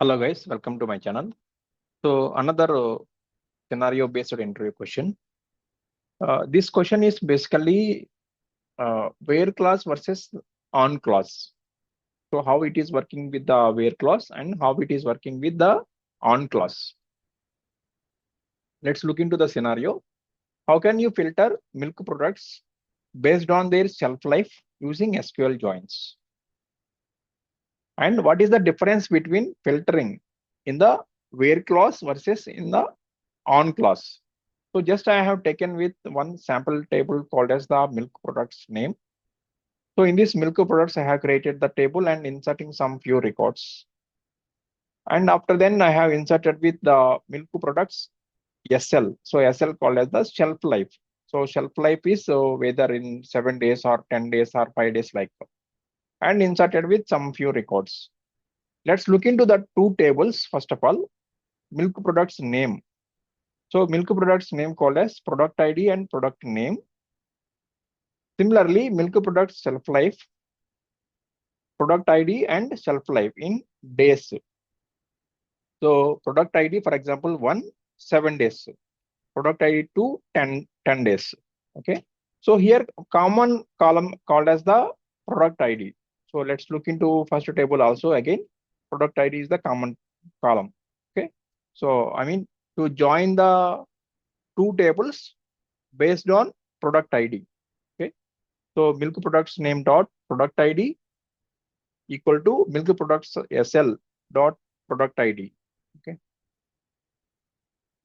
Hello guys, welcome to my channel. So another scenario based interview question. This question is basically where clause versus on clause. So how it is working with the where clause and how it is working with the on clause. Let's look into the scenario. How can you filter milk products based on their shelf life using SQL joins? And what is the difference between filtering in the where clause versus in the on clause? So just I have taken with one sample table called as the milk products name. So in this milk products, I have created the table and inserting some few records. And after then I have inserted with the milk products SL. So SL called as the shelf life. So shelf life is whether in 7 days or 10 days or 5 days like that. And inserted with some few records. Let's look into the two tables. First of all, milk products name. So milk products name called as product ID and product name. Similarly, milk products shelf life, product ID and shelf life in days. So product ID, for example, 1, 7 days. Product ID 2, 10 days. Okay. So here common column called as the product ID. So let's look into first table also again. Product ID is the common column. Okay. So I mean to join the two tables based on product ID. Okay. So milk products name dot product ID equal to milk products SL dot product ID. Okay.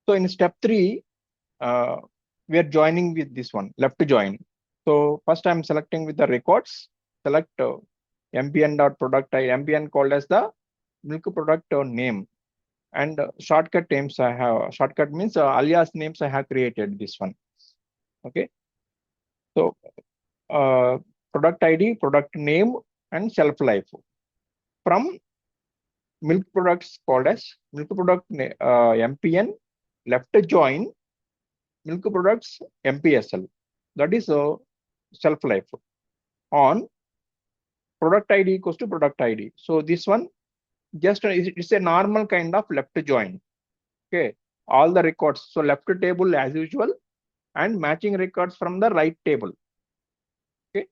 So in step 3, we are joining with this one, left join. So first I'm selecting with the records, select MPN dot product ID, MPN called as the milk product name. And shortcut names I have, shortcut means alias names I have created this one. Okay. So product ID, product name, and shelf life. From milk products called as milk product MPN left join milk products MPSL. That is shelf life on product ID equals to product ID. So this one just it's a normal kind of left join. Okay, all the records. So left table as usual and matching records from the right table. Okay.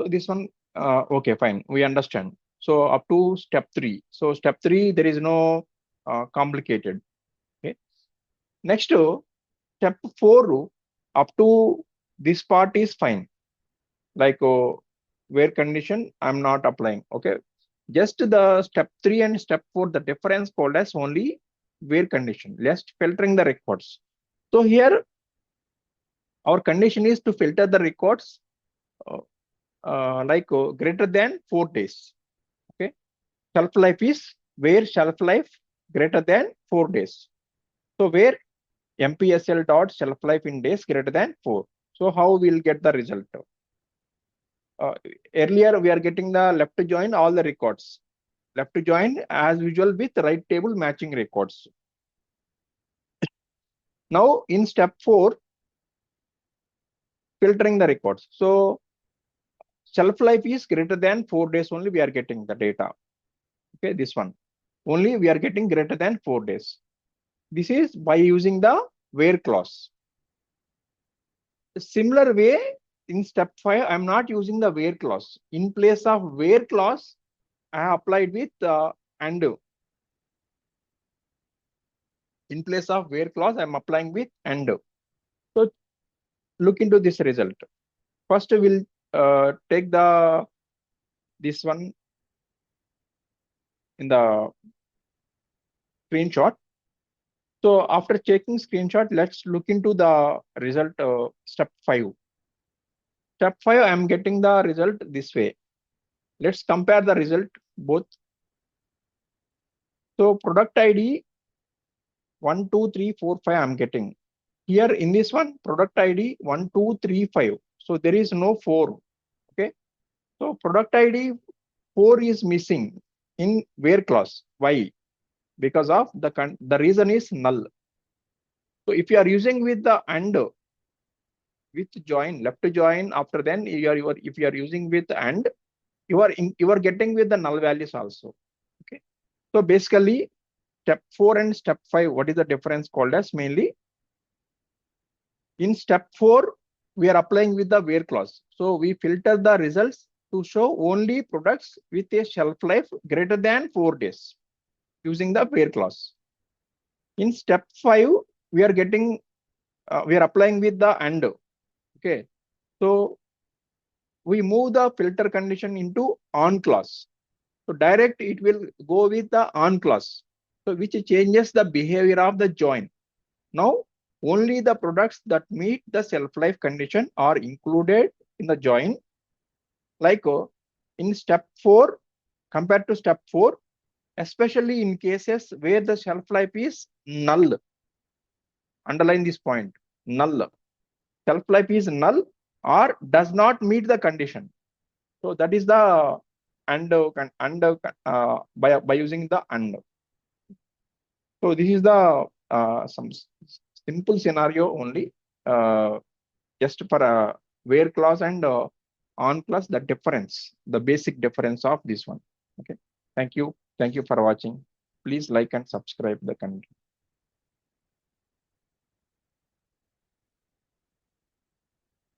So this one, okay, fine. We understand. So up to step 3. So step 3, there is no complicated. Okay. Next, step 4, up to this part is fine. Like where condition, I'm not applying. Okay. Just the step 3 and step 4, the difference called as only where condition. Just filtering the records. So here, our condition is to filter the records like greater than 4 days. Okay. Shelf life is where shelf life greater than 4 days. So where MPSL dot shelf life in days greater than 4. So how we'll get the result? Earlier we are getting the left join all the records. Left join as usual with right table matching records. Now in step 4, filtering the records. So shelf life is greater than 4 days only we are getting the data. Okay, this one. Only we are getting greater than 4 days. This is by using the where clause. Similar way in step 5, I'm not using the where clause. In place of where clause, I have applied with and. In place of where clause, I'm applying with and. So look into this result. First, we'll take this one in the screenshot. So after checking screenshot, let's look into the result step 5. Step 5, I'm getting the result this way. Let's compare the result both. So product ID 1, 2, 3, 4, 5 I'm getting. Here in this one, product ID 1, 2, 3, 5. So there is no 4. Okay. So product ID 4 is missing in where clause. Why? Because of the reason is null. So if you are using with the and with join, left join, after then if you are using with and, you are getting with the null values also. Okay. So basically, step 4 and step 5, what is the difference called as? Mainly in step 4, we are applying with the where clause. So we filter the results to show only products with a shelf life greater than 4 days using the where clause. In step 5, we are getting we are applying with the and. Okay. So we move the filter condition into on clause. So direct it will go with the on clause. So which changes the behavior of the join. Now only the products that meet the shelf life condition are included in the join. Like in step 4 compared to step 4, especially in cases where the shelf life is null. Underline this point, null. Shelf life is null or does not meet the condition. So that is the and by using the and. So this is the some simple scenario only, just for a where clause and on clause, the difference, the basic difference of this one. Okay. Thank you for watching. Please like and subscribe the content.